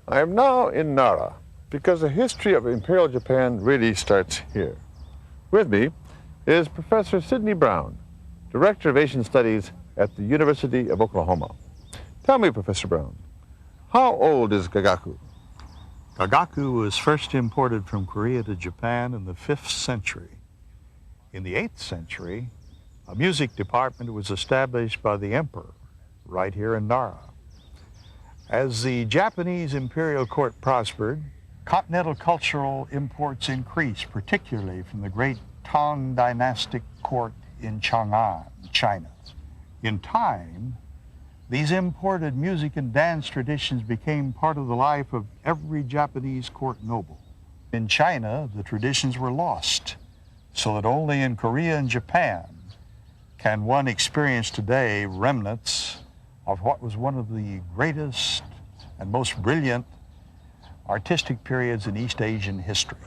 I am now in Nara because the history of Imperial Japan really starts here. With me is Professor Sidney Brown, Director of Asian Studies at the University of Oklahoma. Tell me, Professor Brown, how old is Gagaku? Gagaku was first imported from Korea to Japan in the 5th century. In the 8th century, a music department was established by the emperor right here in Nara. As the Japanese imperial court prospered, continental cultural imports increased, particularly from the great Tang dynastic court in Chang'an, China. In time, these imported music and dance traditions became part of the life of every Japanese court noble. In China, the traditions were lost, so that only in Korea and Japan can one experience today remnants of what was one of the greatest and most brilliant artistic periods in East Asian history.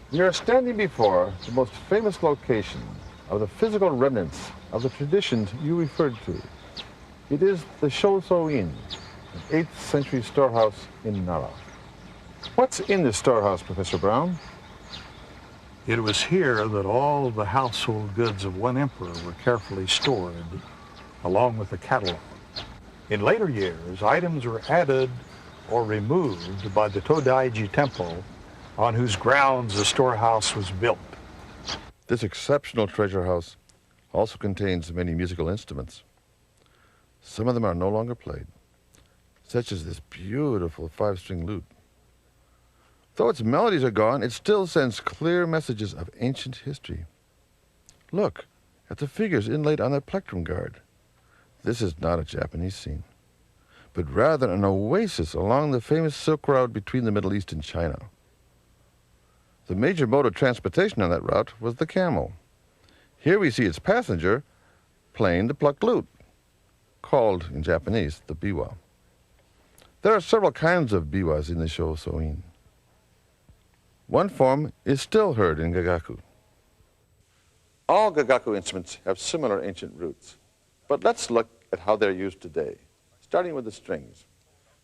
You're standing before the most famous location of the physical remnants of the traditions you referred to. It is the Shoso-in, an 8th century storehouse in Nara. What's in this storehouse, Professor Brown? It was here that all of the household goods of one emperor were carefully stored, along with the catalog. In later years, items were added or removed by the Todaiji Temple, on whose grounds the storehouse was built. This exceptional treasure house also contains many musical instruments. Some of them are no longer played, such as this beautiful 5-string lute. Though its melodies are gone, it still sends clear messages of ancient history. Look at the figures inlaid on the plectrum guard. This is not a Japanese scene, but rather an oasis along the famous Silk Road between the Middle East and China. The major mode of transportation on that route was the camel. Here we see its passenger playing the plucked lute, called in Japanese the biwa. There are several kinds of biwas in the Shoso-in. One form is still heard in Gagaku. All Gagaku instruments have similar ancient roots, but let's look at how they're used today, starting with the strings.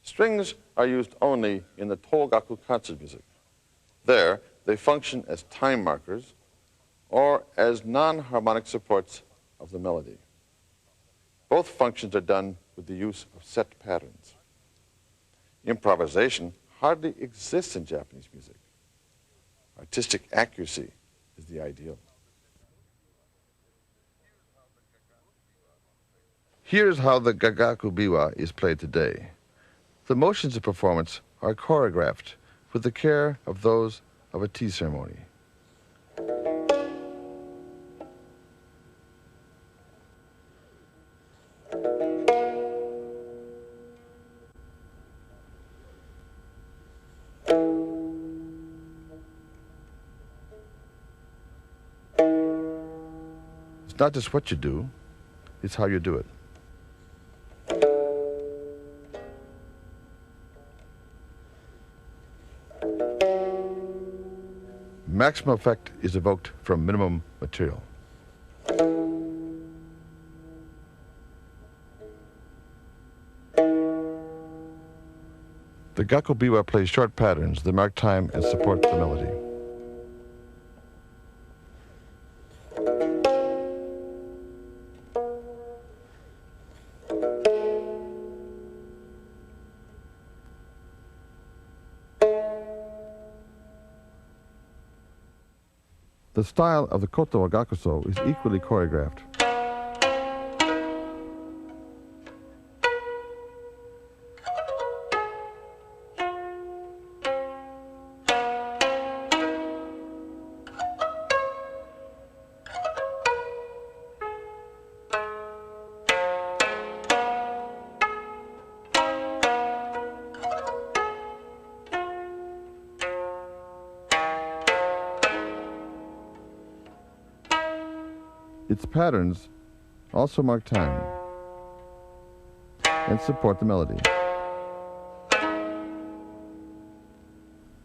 Strings are used only in the Togaku concert music. There, they function as time markers or as non-harmonic supports of the melody. Both functions are done with the use of set patterns. Improvisation hardly exists in Japanese music. Artistic accuracy is the ideal. Here's how the Gagaku biwa is played today. The motions of performance are choreographed with the care of those of a tea ceremony. It's not just what you do, it's how you do it. Maximum effect is evoked from minimum material. The Gagaku biwa plays short patterns that mark time and support the melody. The style of the koto agakuso is equally choreographed. Its patterns also mark time and support the melody.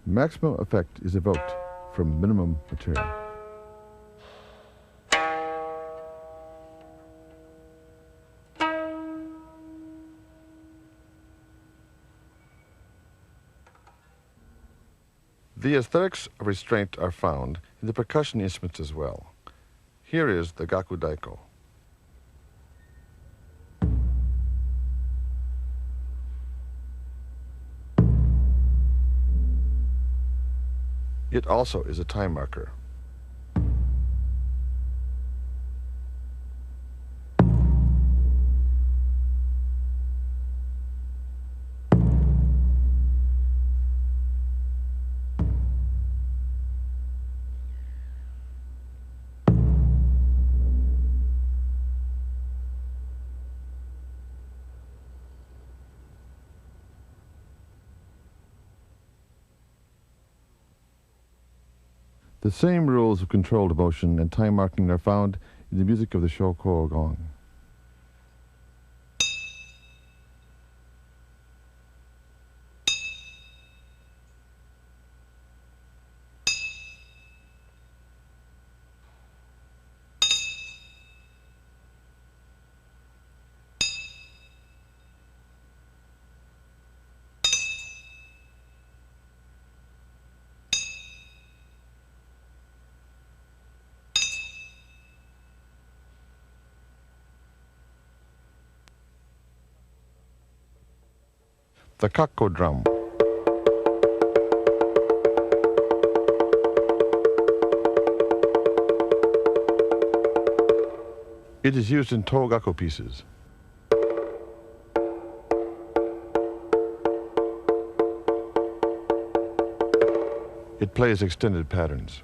Maximum effect is evoked from minimum material. The aesthetics of restraint are found in the percussion instruments as well. Here is the Gagaku Daiko. It also is a time marker. The same rules of controlled motion and time marking are found in the music of the Shoko gong. The kakko drum. It is used in Togaku pieces. It plays extended patterns.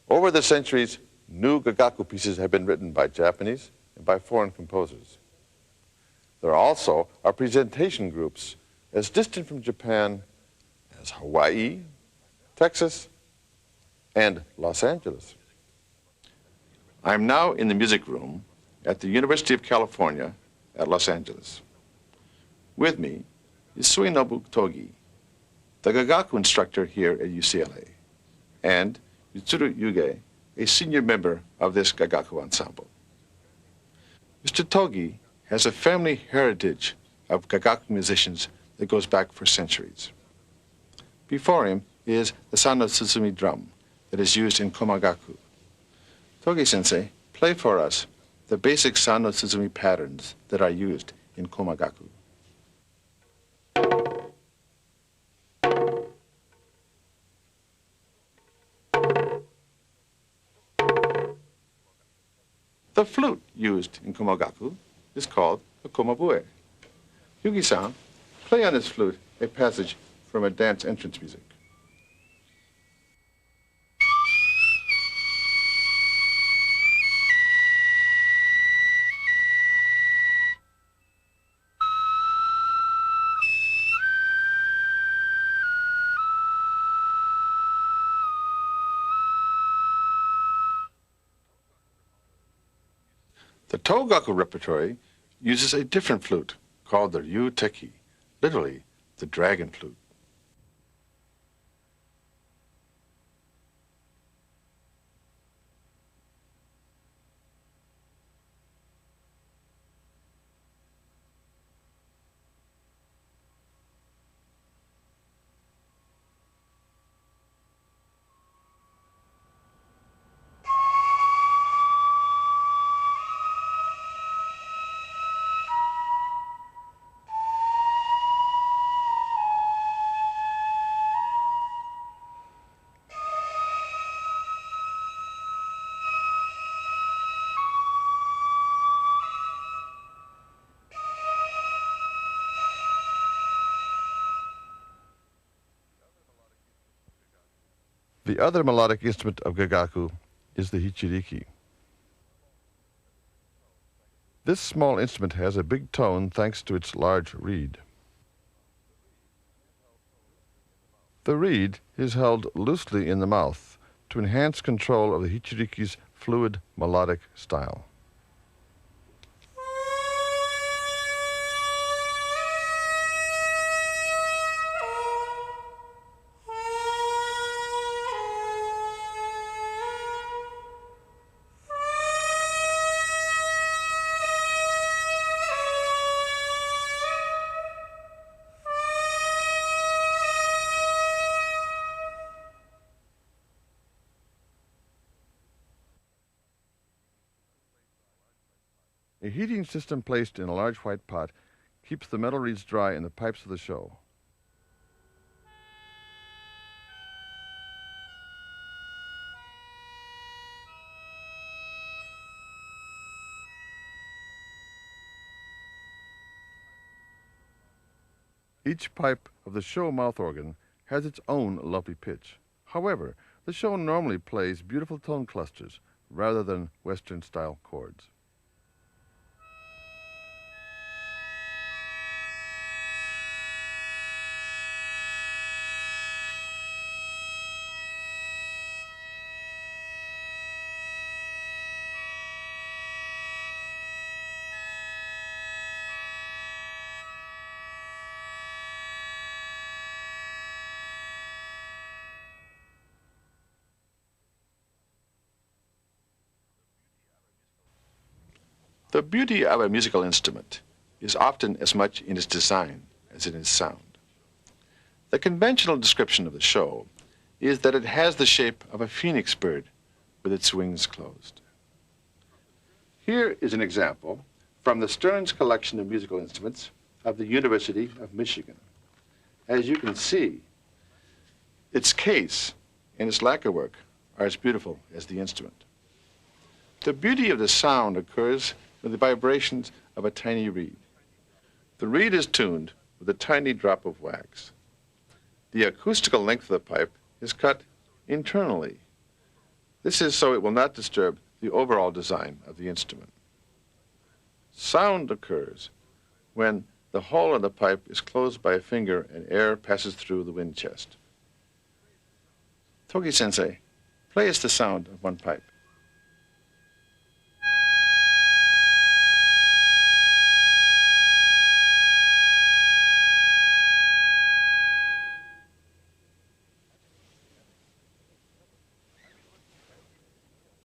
Over the centuries, new Gagaku pieces have been written by Japanese and by foreign composers. There also are presentation groups as distant from Japan as Hawaii, Texas, and Los Angeles. I'm now in the music room at the University of California at Los Angeles. With me is Suinobu Togi, the Gagaku instructor here at UCLA, and Mitsuru Yuge, a senior member of this Gagaku ensemble. Mr. Togi has a family heritage of Gagaku musicians that goes back for centuries. Before him is the Sano Tsuzumi drum that is used in Komagaku. Togi-sensei, play for us the basic Sano Tsuzumi patterns that are used in Komagaku. The flute used in Komagaku is called a komabue. Yugi-san, play on his flute a passage from a dance entrance music. The Togaku repertory uses a different flute called the ryuteki, literally the dragon flute. The other melodic instrument of Gagaku is the hichiriki. This small instrument has a big tone thanks to its large reed. The reed is held loosely in the mouth to enhance control of the hichiriki's fluid melodic style. A heating system placed in a large white pot keeps the metal reeds dry in the pipes of the show. Each pipe of the show mouth organ has its own lovely pitch. However, the show normally plays beautiful tone clusters rather than Western-style chords. The beauty of a musical instrument is often as much in its design as in its sound. The conventional description of the show is that it has the shape of a phoenix bird with its wings closed. Here is an example from the Stearns collection of musical instruments of the University of Michigan. As you can see, its case and its lacquerwork are as beautiful as the instrument. The beauty of the sound occurs with the vibrations of a tiny reed. The reed is tuned with a tiny drop of wax. The acoustical length of the pipe is cut internally. This is so it will not disturb the overall design of the instrument. Sound occurs when the hole in the pipe is closed by a finger and air passes through the wind chest. Togi-sensei, play us the sound of one pipe.